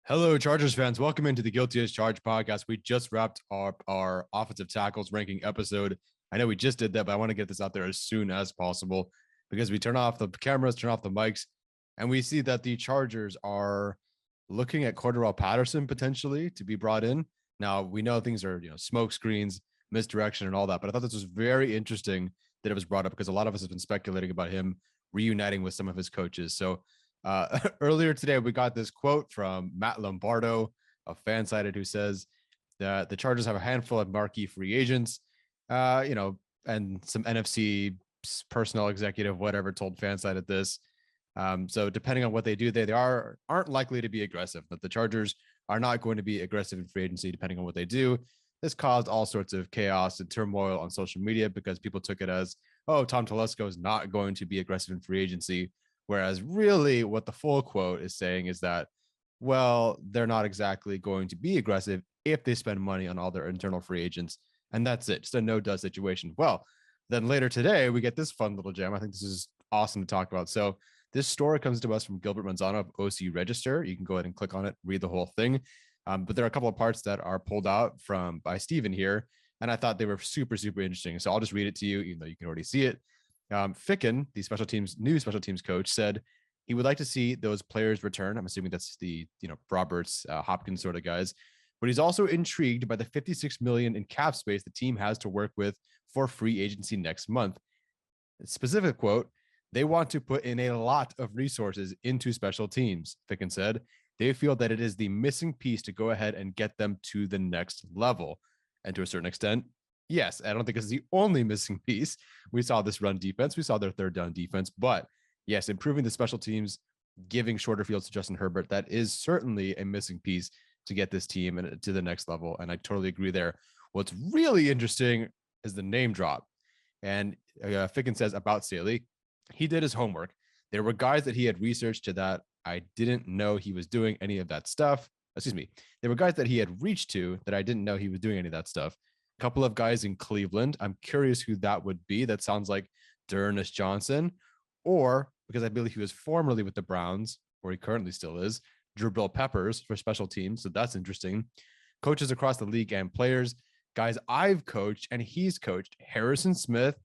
Hello, Chargers fans. Welcome into the Guilty as Charged podcast. We just wrapped up our offensive tackles ranking episode. I know we just did that, but I want to get this out there as soon as possible because we turn off the cameras, turn off the mics, and we see that the Chargers are looking at Cordarrelle Patterson potentially to be brought in. Now, we know things are, smoke screens, misdirection, and all that, but I thought this was very interesting that it was brought up because a lot of us have been speculating about him reuniting with some of his coaches. So earlier today, we got this quote from Matt Lombardo, a fan-sided, who says that the Chargers have a handful of marquee free agents, and some NFC personnel executive, whatever, told fan-sided this. So depending on what they do, they aren't likely to be aggressive. That the Chargers are not going to be aggressive in free agency, depending on what they do. This caused all sorts of chaos and turmoil on social media because people took it as, oh, Tom Telesco is not going to be aggressive in free agency. Whereas really what the full quote is saying is that, well, they're not exactly going to be aggressive if they spend money on all their internal free agents. And that's it. Just a no-duh situation. Well, then later today, we get this fun little gem. I think this is awesome to talk about. So this story comes to us from Gilbert Manzano of OC Register. You can go ahead and click on it, read the whole thing. But there are a couple of parts that are pulled out by Steven here. And I thought they were super, super interesting. So I'll just read it to you, even though you can already see it. Ficken, the new special teams coach, said he would like to see those players return. I'm assuming that's the Roberts, Hopkins sort of guys, but he's also intrigued by the $56 million in cap space the team has to work with for free agency next month. Specific quote: "They want to put in a lot of resources into special teams," Ficken said. "They feel that it is the missing piece to go ahead and get them to the next level, and to a certain extent." Yes, I don't think it's the only missing piece. We saw this run defense. We saw their third down defense. But yes, improving the special teams, giving shorter fields to Justin Herbert, that is certainly a missing piece to get this team to the next level. And I totally agree there. What's really interesting is the name drop. And Ficken says about Staley, he did his homework. There were guys that he had researched to that I didn't know he was doing any of that stuff. Excuse me. There were guys that he had reached to that I didn't know he was doing any of that stuff. Couple of guys in Cleveland. I'm curious who that would be. That sounds like D'Ernest Johnson, or because I believe he was formerly with the Browns, or he currently still is, Jabril Peppers for special teams. So that's interesting. Coaches across the league and players, guys I've coached and he's coached, Harrison Smith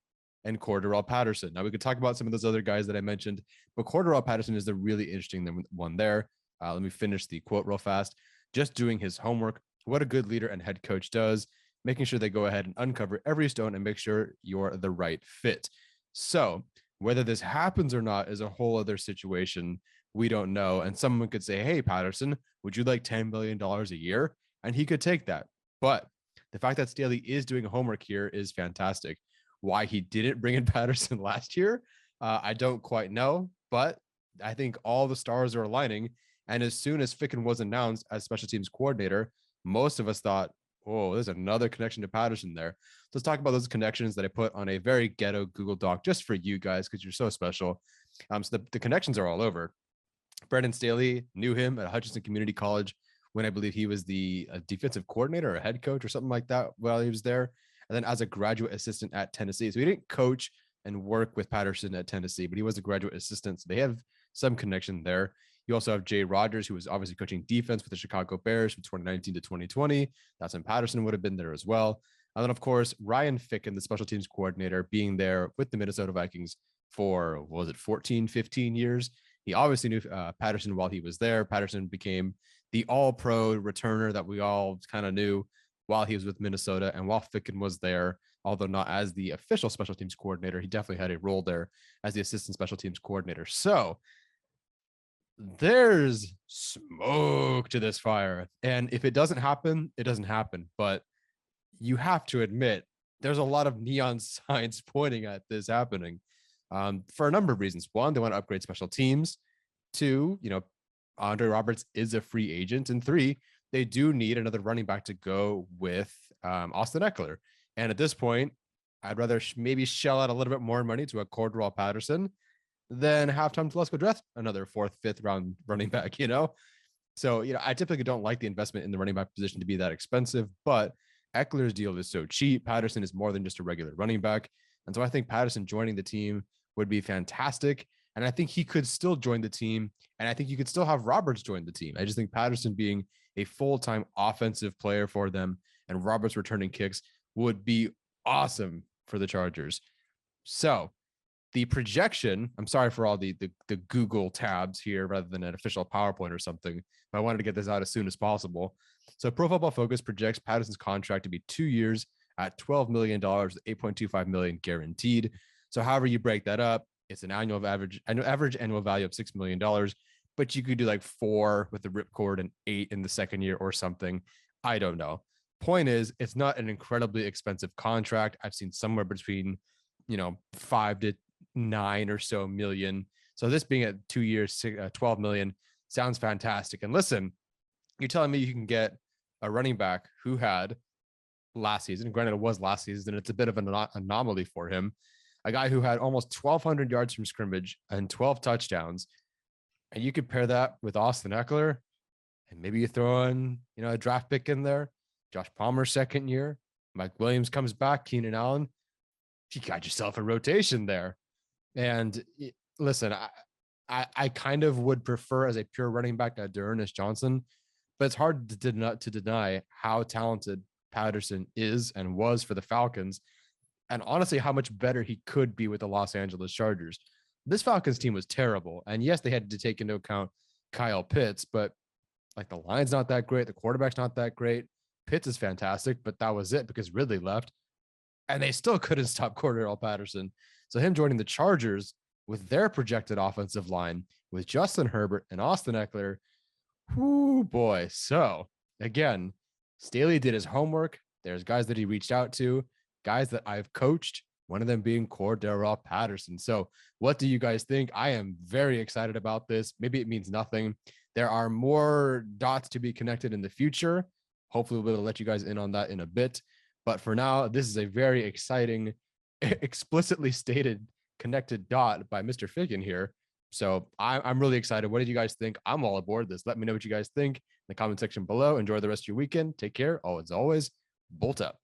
and Cordarrelle Patterson. Now we could talk about some of those other guys that I mentioned, but Cordarrelle Patterson is the really interesting one there. Let me finish the quote real fast. "Just doing his homework. What a good leader and head coach does. Making sure they go ahead and uncover every stone and make sure you're the right fit." So whether this happens or not is a whole other situation. We don't know. And someone could say, "Hey, Patterson, would you like $10 million a year?" And he could take that. But the fact that Staley is doing homework here is fantastic. Why he didn't bring in Patterson last year, I don't quite know. But I think all the stars are aligning. And as soon as Ficken was announced as special teams coordinator, most of us thought, oh, there's another connection to Patterson there. Let's talk about those connections that I put on a very ghetto Google Doc just for you guys because you're so special. So the connections are all over. Brandon Staley knew him at Hutchinson Community College when I believe he was the defensive coordinator or a head coach or something like that while he was there. And then as a graduate assistant at Tennessee. So he didn't coach and work with Patterson at Tennessee, but he was a graduate assistant. So they have some connection there. You also have Jay Rodgers, who was obviously coaching defense with the Chicago Bears from 2019 to 2020. That's when Patterson would have been there as well. And then, of course, Ryan Ficken, the special teams coordinator, being there with the Minnesota Vikings for, 14, 15 years. He obviously knew Patterson while he was there. Patterson became the all-pro returner that we all kind of knew while he was with Minnesota. And while Ficken was there, although not as the official special teams coordinator, he definitely had a role there as the assistant special teams coordinator. So there's smoke to this fire. And if it doesn't happen, it doesn't happen. But you have to admit, there's a lot of neon signs pointing at this happening for a number of reasons. One, they want to upgrade special teams. Two, Andre Roberts is a free agent. And three, they do need another running back to go with Austin Eckler. And at this point, I'd rather maybe shell out a little bit more money to a Cordarrelle Patterson than have Tom Telesco draft another fourth, fifth round running back, So, I typically don't like the investment in the running back position to be that expensive, but Eckler's deal is so cheap. Patterson is more than just a regular running back. And so I think Patterson joining the team would be fantastic. And I think he could still join the team. And I think you could still have Roberts join the team. I just think Patterson being a full-time offensive player for them and Roberts returning kicks would be awesome for the Chargers. So the projection, I'm sorry for all the Google tabs here rather than an official PowerPoint or something, but I wanted to get this out as soon as possible. So Pro Football Focus projects Patterson's contract to be 2 years at $12 million, $8.25 million guaranteed. So however you break that up, it's an average annual value of $6 million, but you could do like 4 with the ripcord and 8 in the second year or something. I don't know. Point is, it's not an incredibly expensive contract. I've seen somewhere between, 5 to 9 or so million. So this being at 2 years, 12 million sounds fantastic. And listen, you're telling me you can get a running back who had last season, granted it was last season, and it's a bit of an anomaly for him, a guy who had almost 1,200 yards from scrimmage and 12 touchdowns. And you could pair that with Austin Eckler, and maybe you throw in, a draft pick in there, Josh Palmer's second year, Mike Williams comes back, Keenan Allen. You got yourself a rotation there. And listen, I kind of would prefer as a pure running back to D'Ernest Johnson, but it's hard to deny how talented Patterson is and was for the Falcons, and honestly, how much better he could be with the Los Angeles Chargers. This Falcons team was terrible. And yes, they had to take into account Kyle Pitts, but like the line's not that great. The quarterback's not that great. Pitts is fantastic, but that was it because Ridley left. And they still couldn't stop Cordarrelle Patterson. So him joining the Chargers with their projected offensive line with Justin Herbert and Austin Eckler, whoo boy. So again, Staley did his homework. There's guys that he reached out to, guys that I've coached, one of them being Cordarrelle Patterson. So what do you guys think? I am very excited about this. Maybe it means nothing. There are more dots to be connected in the future. Hopefully we'll be able to let you guys in on that in a bit. But for now, this is a very exciting, explicitly stated connected dot by Mr. Ficken here. So I'm really excited. What did you guys think? I'm all aboard this. Let me know what you guys think in the comment section below. Enjoy the rest of your weekend. Take care. Oh, as always, bolt up.